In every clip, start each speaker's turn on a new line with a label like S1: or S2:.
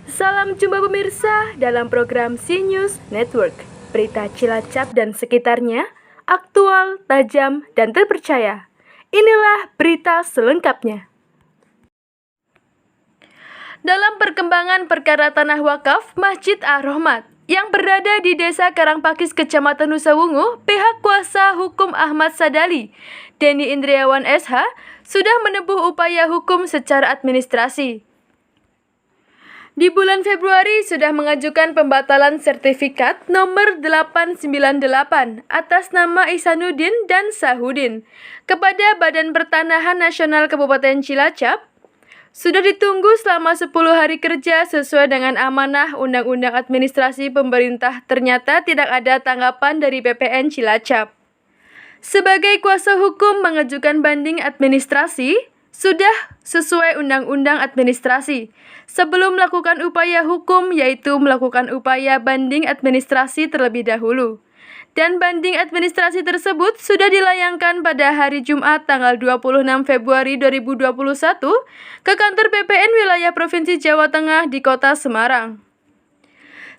S1: Salam jumpa pemirsa dalam program C-News Network. Berita Cilacap dan sekitarnya, aktual, tajam, dan terpercaya. Inilah berita selengkapnya. Dalam perkembangan perkara tanah wakaf Masjid Ar-Rahmat yang berada di Desa Karangpakis, Kecamatan Nusawungu, pihak kuasa hukum Ahmad Sadali, Denny Indriawan SH, sudah menempuh upaya hukum secara administrasi. Di bulan Februari sudah mengajukan pembatalan sertifikat nomor 898 atas nama Ihsanuddin dan Sahudin kepada Badan Pertanahan Nasional Kabupaten Cilacap. Sudah ditunggu selama 10 hari kerja sesuai dengan amanah Undang-Undang Administrasi Pemerintah, ternyata tidak ada tanggapan dari BPN Cilacap. Sebagai kuasa hukum mengajukan banding administrasi, sudah sesuai Undang-Undang Administrasi. Sebelum melakukan upaya hukum, yaitu melakukan upaya banding administrasi terlebih dahulu. Dan banding administrasi tersebut sudah dilayangkan pada hari Jumat tanggal 26 Februari 2021 ke kantor BPN wilayah Provinsi Jawa Tengah di Kota Semarang.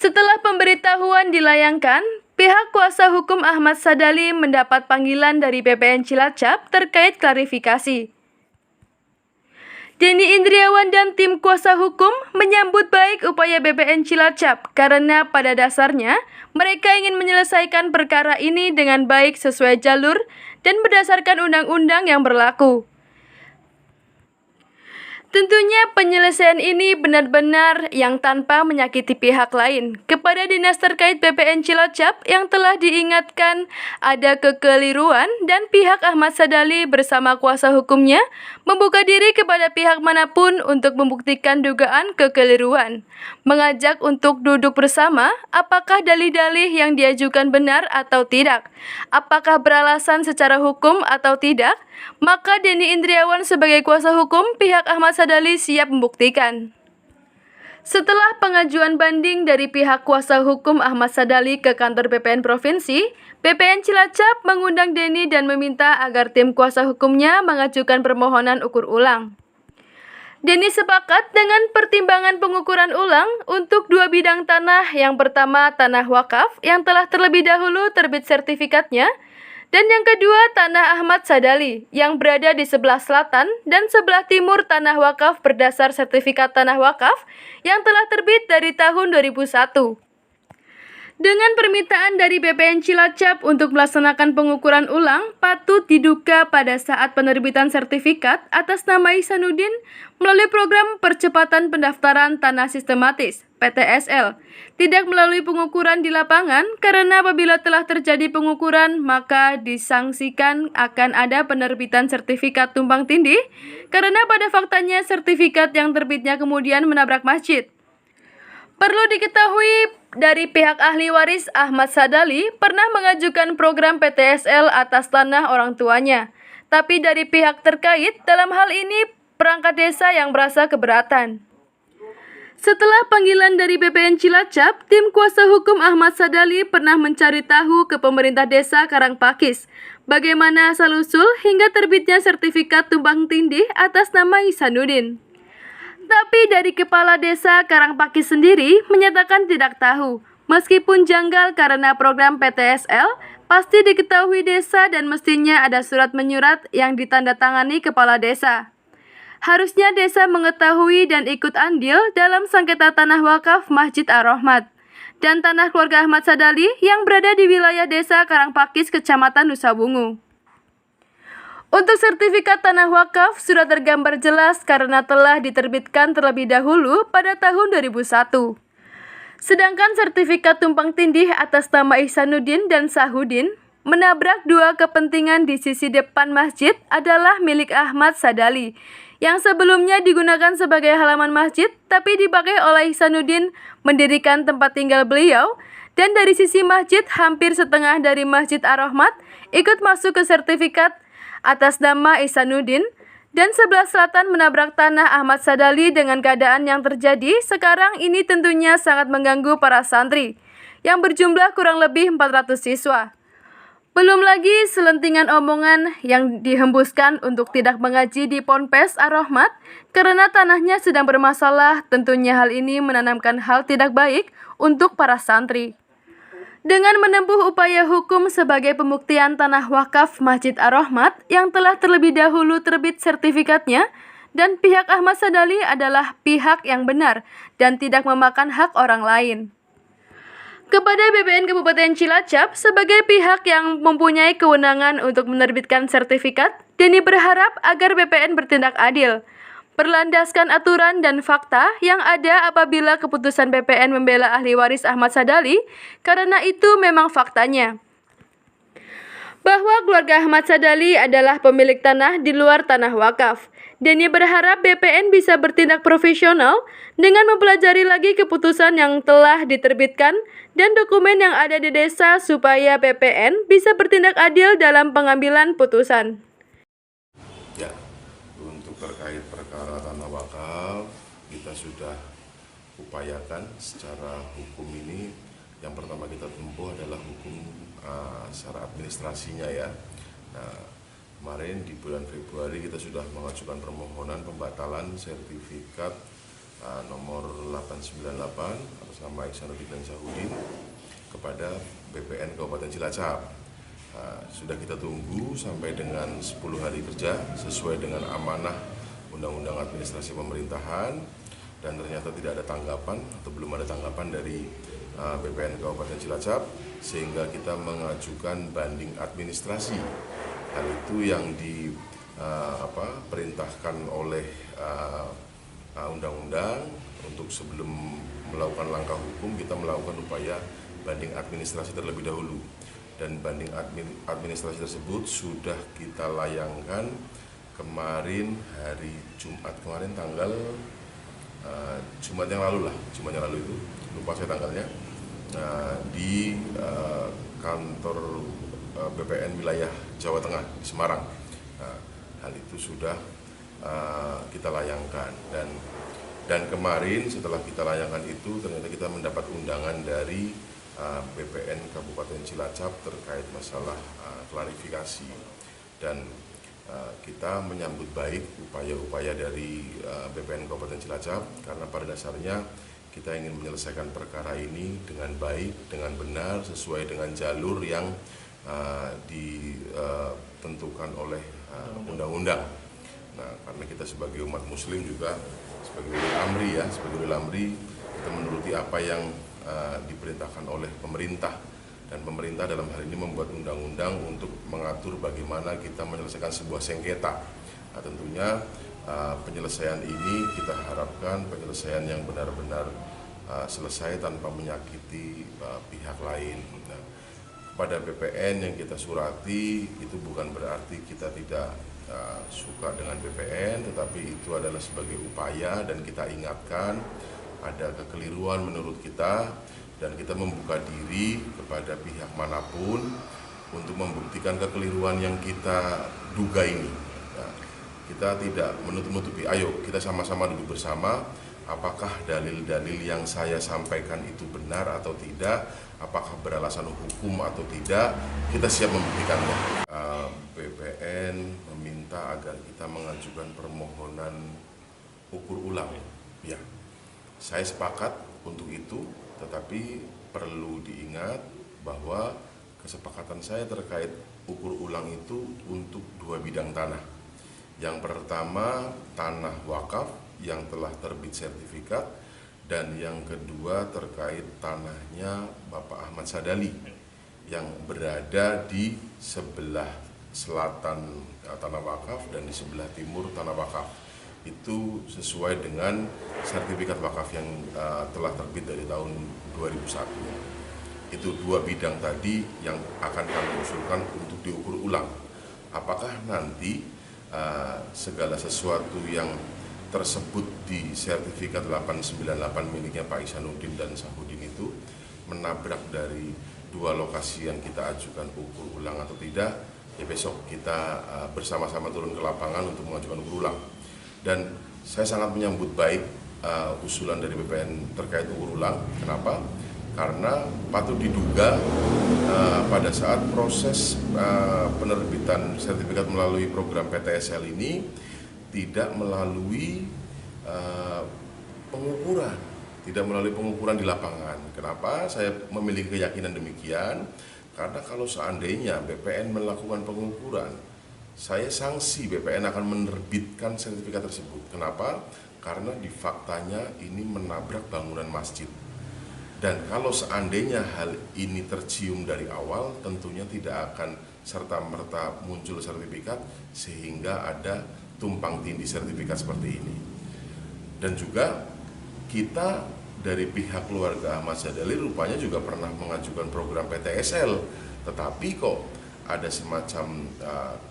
S1: Setelah pemberitahuan dilayangkan, pihak kuasa hukum Ahmad Sadali mendapat panggilan dari BPN Cilacap terkait klarifikasi. Denny Indriawan dan tim kuasa hukum menyambut baik upaya BPN Cilacap karena pada dasarnya mereka ingin menyelesaikan perkara ini dengan baik sesuai jalur dan berdasarkan undang-undang yang berlaku. Tentunya penyelesaian ini benar-benar yang tanpa menyakiti pihak lain. Kepada dinas terkait BPN Cilacap yang telah diingatkan ada kekeliruan dan pihak Ahmad Sadali bersama kuasa hukumnya membuka diri kepada pihak manapun untuk membuktikan dugaan kekeliruan. Mengajak untuk duduk bersama apakah dalih-dalih yang diajukan benar atau tidak, apakah beralasan secara hukum atau tidak. Maka Denny Indriawan sebagai kuasa hukum pihak Ahmad Sadali siap membuktikan. Setelah pengajuan banding dari pihak kuasa hukum Ahmad Sadali ke kantor BPN Provinsi, BPN Cilacap mengundang Denny dan meminta agar tim kuasa hukumnya mengajukan permohonan ukur ulang. Denny sepakat dengan pertimbangan pengukuran ulang untuk dua bidang tanah. Yang pertama, tanah wakaf yang telah terlebih dahulu terbit sertifikatnya, dan yang kedua, tanah Ahmad Sadali yang berada di sebelah selatan dan sebelah timur tanah wakaf berdasar sertifikat tanah wakaf yang telah terbit dari tahun 2001. Dengan permintaan dari BPN Cilacap untuk melaksanakan pengukuran ulang, patut diduga pada saat penerbitan sertifikat atas nama Ihsanuddin melalui program percepatan pendaftaran tanah sistematis (PTSL), tidak melalui pengukuran di lapangan karena apabila telah terjadi pengukuran maka disangsikan akan ada penerbitan sertifikat tumpang tindih karena pada faktanya sertifikat yang terbitnya kemudian menabrak masjid. Perlu diketahui dari pihak ahli waris Ahmad Sadali pernah mengajukan program PTSL atas tanah orang tuanya. Tapi dari pihak terkait dalam hal ini perangkat desa yang merasa keberatan. Setelah panggilan dari BPN Cilacap, tim kuasa hukum Ahmad Sadali pernah mencari tahu ke pemerintah desa Karangpakis bagaimana asal-usul hingga terbitnya sertifikat tumpang tindih atas nama Ihsanuddin. Tapi dari Kepala Desa Karangpakis sendiri menyatakan tidak tahu, meskipun janggal karena program PTSL pasti diketahui desa dan mestinya ada surat menyurat yang ditandatangani Kepala Desa. Harusnya desa mengetahui dan ikut andil dalam sengketa tanah wakaf Masjid Ar-Rahmat dan tanah keluarga Ahmad Sadali yang berada di wilayah Desa Karangpakis, Kecamatan Nusawungu. Untuk sertifikat tanah wakaf sudah tergambar jelas karena telah diterbitkan terlebih dahulu pada tahun 2001. Sedangkan sertifikat tumpang tindih atas nama Ihsanuddin dan Sahudin menabrak dua kepentingan di sisi depan masjid adalah milik Ahmad Sadali yang sebelumnya digunakan sebagai halaman masjid tapi dipakai oleh Ihsanuddin mendirikan tempat tinggal beliau, dan dari sisi masjid hampir setengah dari Masjid Ar-Rahmat ikut masuk ke sertifikat atas nama Ihsanuddin, dan sebelah selatan menabrak tanah Ahmad Sadali. Dengan keadaan yang terjadi sekarang ini tentunya sangat mengganggu para santri yang berjumlah kurang lebih 400 siswa. Belum lagi selentingan omongan yang dihembuskan untuk tidak mengaji di Ponpes Ar-Rahmat Karena tanahnya sedang bermasalah, tentunya hal ini menanamkan hal tidak baik untuk para santri. Dengan menempuh upaya hukum sebagai pembuktian tanah wakaf Masjid Ar-Rahmat yang telah terlebih dahulu terbit sertifikatnya, dan pihak Ahmad Sadali adalah pihak yang benar dan tidak memakan hak orang lain. Kepada BPN Kabupaten Cilacap sebagai pihak yang mempunyai kewenangan untuk menerbitkan sertifikat, Denny berharap agar BPN bertindak adil, berlandaskan aturan dan fakta yang ada apabila keputusan BPN membela ahli waris Ahmad Sadali, karena itu memang faktanya. Bahwa keluarga Ahmad Sadali adalah pemilik tanah di luar tanah wakaf. Denny berharap BPN bisa bertindak profesional dengan mempelajari lagi keputusan yang telah diterbitkan dan dokumen yang ada di desa supaya BPN bisa bertindak adil dalam pengambilan putusan.
S2: Ya, untuk terkait perkara tanah wakaf, kita sudah upayakan secara hukum ini. Yang pertama kita tempuh adalah hukum secara administrasinya ya. Nah, kemarin di bulan Februari kita sudah mengajukan permohonan pembatalan sertifikat nomor 898 atas nama Ihsanuddin dan Syahudin kepada BPN Kabupaten Cilacap. Sudah kita tunggu sampai dengan 10 hari kerja sesuai dengan amanah Undang-Undang Administrasi Pemerintahan, dan ternyata tidak ada tanggapan atau belum ada tanggapan dari BPN Kabupaten Cilacap, sehingga kita mengajukan banding administrasi. Hal itu yang diperintahkan oleh undang-undang untuk sebelum melakukan langkah hukum kita melakukan upaya banding administrasi terlebih dahulu, dan banding administrasi tersebut sudah kita layangkan kemarin hari Jumat kemarin tanggal Jumat yang lalu itu lupa saya tanggalnya, di kantor BPN wilayah Jawa Tengah di Semarang. Hal itu sudah kita layangkan, dan kemarin setelah kita layangkan itu ternyata kita mendapat undangan dari BPN Kabupaten Cilacap terkait masalah klarifikasi, dan kita menyambut baik upaya-upaya dari BPN Kabupaten Cilacap karena pada dasarnya kita ingin menyelesaikan perkara ini dengan baik, dengan benar, sesuai dengan jalur yang ditentukan oleh undang-undang. Nah, karena kita sebagai umat muslim juga sebagai ulil amri kita menuruti apa yang diperintahkan oleh pemerintah, dan pemerintah dalam hal ini membuat undang-undang untuk mengatur bagaimana kita menyelesaikan sebuah sengketa. Nah, tentunya penyelesaian ini kita harapkan penyelesaian yang benar-benar selesai tanpa menyakiti pihak lain. Nah, pada BPN yang kita surati itu bukan berarti kita tidak suka dengan BPN, tetapi itu adalah sebagai upaya dan kita ingatkan ada kekeliruan menurut kita, dan kita membuka diri kepada pihak manapun untuk membuktikan kekeliruan yang kita duga ini. Nah, kita tidak menutup-nutupi, ayo kita sama-sama duduk bersama, apakah dalil-dalil yang saya sampaikan itu benar atau tidak, apakah beralasan hukum atau tidak, kita siap membuktikannya. BPN meminta agar kita mengajukan permohonan ukur ulang. Ya, saya sepakat untuk itu, tetapi perlu diingat bahwa kesepakatan saya terkait ukur ulang itu untuk 2 bidang tanah. Yang pertama tanah wakaf yang telah terbit sertifikat, dan yang kedua terkait tanahnya Bapak Ahmad Sadali yang berada di sebelah selatan tanah wakaf dan di sebelah timur tanah wakaf. Itu sesuai dengan sertifikat wakaf yang telah terbit dari tahun 2001. Itu 2 bidang tadi yang akan kami usulkan untuk diukur ulang. Apakah nanti segala sesuatu yang tersebut di sertifikat 898 miliknya Pak Ihsanuddin dan Syahudin itu menabrak dari 2 lokasi yang kita ajukan ukur ulang atau tidak, ya besok kita bersama-sama turun ke lapangan untuk mengajukan ukur ulang. Dan saya sangat menyambut baik usulan dari BPN terkait ukur ulang. Kenapa? Karena patut diduga pada saat proses penerbitan sertifikat melalui program PTSL ini tidak melalui uh, pengukuran, tidak melalui pengukuran di lapangan. Kenapa saya memiliki keyakinan demikian? Karena kalau seandainya BPN melakukan pengukuran, saya sanksi BPN akan menerbitkan sertifikat tersebut. Kenapa? Karena di faktanya ini menabrak bangunan masjid. Dan kalau seandainya hal ini tercium dari awal, tentunya tidak akan serta-merta muncul sertifikat sehingga ada tumpang tindih sertifikat seperti ini. Dan juga kita dari pihak keluarga Ahmad Sadali rupanya juga pernah mengajukan program PTSL, tetapi kok ada semacam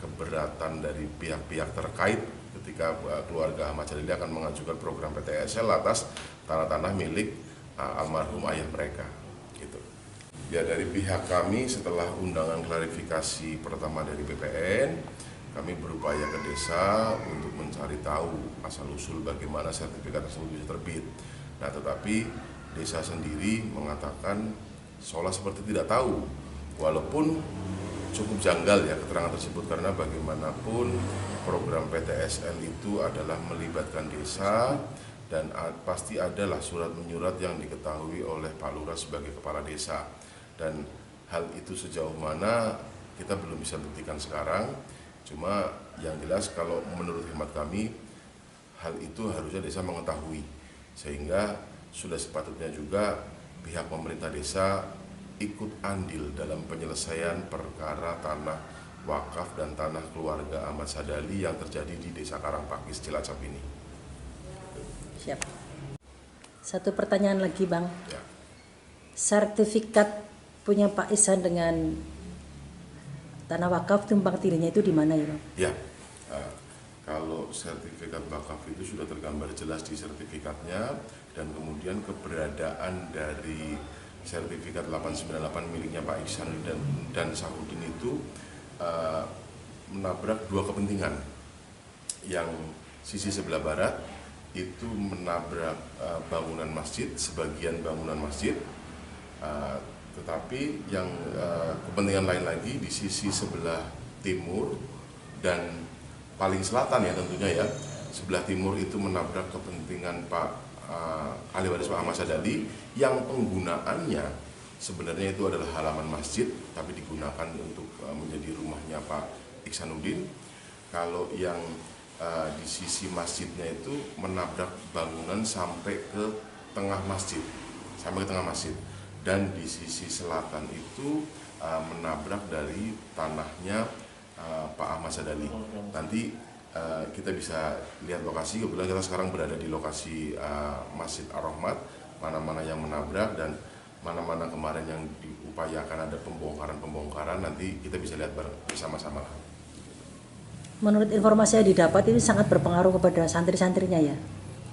S2: keberatan dari pihak-pihak terkait ketika keluarga Ahmad Sadali akan mengajukan program PTSL atas tanah-tanah milik almarhum ayah mereka, gitu. Ya, dari pihak kami setelah undangan klarifikasi pertama dari BPN, kami berupaya ke desa untuk mencari tahu asal-usul bagaimana sertifikat tersebut bisa terbit. Nah, tetapi desa sendiri mengatakan seolah seperti tidak tahu, walaupun cukup janggal ya keterangan tersebut, karena bagaimanapun program PTSL itu adalah melibatkan desa dan pasti adalah surat menyurat yang diketahui oleh Pak Lurah sebagai kepala desa, dan hal itu sejauh mana kita belum bisa buktikan sekarang. Cuma yang jelas kalau menurut hemat kami hal itu harusnya desa mengetahui, sehingga sudah sepatutnya juga pihak pemerintah desa ikut andil dalam penyelesaian perkara tanah wakaf dan tanah keluarga Ahmad Sadali yang terjadi di Desa Karangpakis, Cilacap ini.
S3: Siap. Satu pertanyaan lagi, Bang.
S2: Ya.
S3: Sertifikat punya Pak Ihsan dengan tanah wakaf tumpang tindihnya itu di mana ya, Bang?
S2: Ya. Kalau sertifikat wakaf itu sudah tergambar jelas di sertifikatnya, dan kemudian keberadaan dari sertifikat 898 miliknya Pak Ihsan dan Sahudin itu menabrak dua kepentingan. Yang sisi sebelah barat itu menabrak bangunan masjid, sebagian bangunan masjid, tetapi yang kepentingan lain lagi di sisi sebelah timur dan paling selatan ya tentunya ya. Sebelah timur itu menabrak kepentingan Pak ahli waris Pak Ahmad Sadali yang penggunaannya sebenarnya itu adalah halaman masjid, tapi digunakan untuk menjadi rumahnya Pak Ihsanuddin. Kalau yang di sisi masjidnya itu menabrak bangunan sampai ke tengah masjid, dan di sisi selatan itu menabrak dari tanahnya Pak Ahmad Sadali. Nanti kita bisa lihat lokasi, kebetulan kita sekarang berada di lokasi Masjid Ar-Rahmat, mana-mana yang menabrak dan mana-mana kemarin yang diupayakan ada pembongkaran, nanti kita bisa lihat bersama-sama.
S3: Menurut informasi yang didapat ini sangat berpengaruh kepada santri-santrinya ya?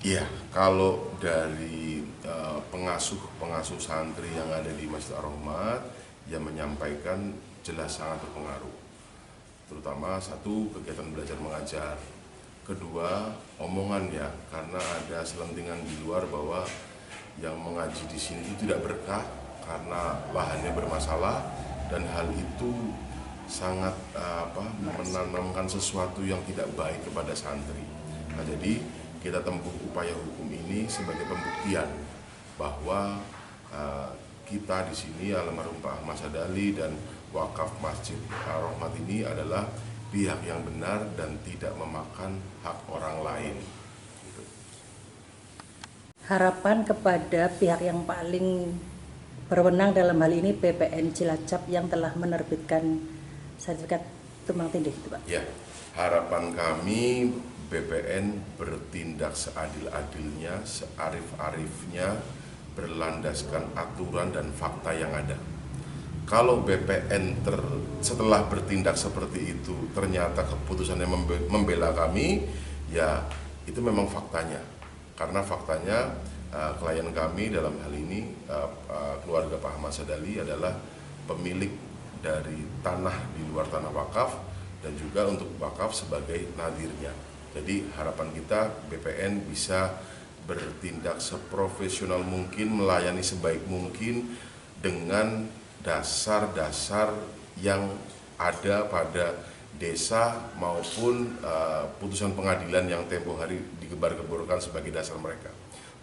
S2: Iya, kalau dari pengasuh santri yang ada di Masjid Ar-Rahmat yang menyampaikan jelas sangat berpengaruh. Terutama satu, kegiatan belajar mengajar. Kedua, omongan ya, karena ada selentingan di luar bahwa yang mengaji di sini itu tidak berkah karena lahannya bermasalah, dan hal itu sangat menanamkan sesuatu yang tidak baik kepada santri. Nah, jadi kita tempuh upaya hukum ini sebagai pembuktian bahwa kita di sini almarhum Pak Ahmad Sadali dan wakaf Masjid Ar-Rahmat ini adalah pihak yang benar dan tidak memakan hak orang lain. Gitu.
S3: Harapan kepada pihak yang paling berwenang dalam hal ini BPN Cilacap yang telah menerbitkan sertifikat tumpang tindih itu, Pak.
S2: Ya, harapan kami BPN bertindak seadil-adilnya, searif-arifnya, berlandaskan aturan dan fakta yang ada. Kalau BPN setelah bertindak seperti itu ternyata keputusannya membela kami, ya itu memang faktanya. Karena faktanya klien kami dalam hal ini keluarga Pak Ahmad Sadali adalah pemilik dari tanah di luar tanah wakaf dan juga untuk wakaf sebagai nadirnya. Jadi harapan kita BPN bisa bertindak seprofesional mungkin, melayani sebaik mungkin dengan dasar-dasar yang ada pada desa maupun putusan pengadilan yang tempo hari digebar-geborkan sebagai dasar mereka.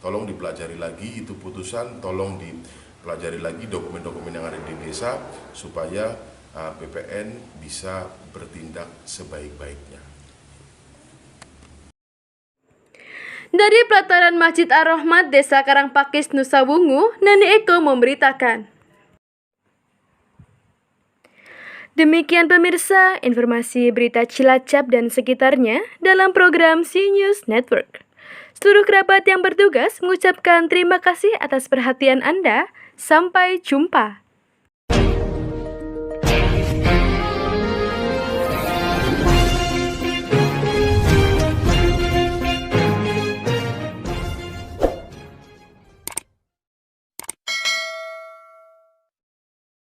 S2: Tolong dipelajari lagi itu putusan, tolong dipelajari lagi dokumen-dokumen yang ada di desa supaya BPN bisa bertindak sebaik-baiknya.
S1: Dari pelataran Masjid Ar-Rahmat, Desa Karangpakis, Nusa Wungu, Nani Eko memberitakan. Demikian pemirsa, informasi berita Cilacap dan sekitarnya dalam program C-News Network. Seluruh kerabat yang bertugas mengucapkan terima kasih atas perhatian Anda. Sampai jumpa.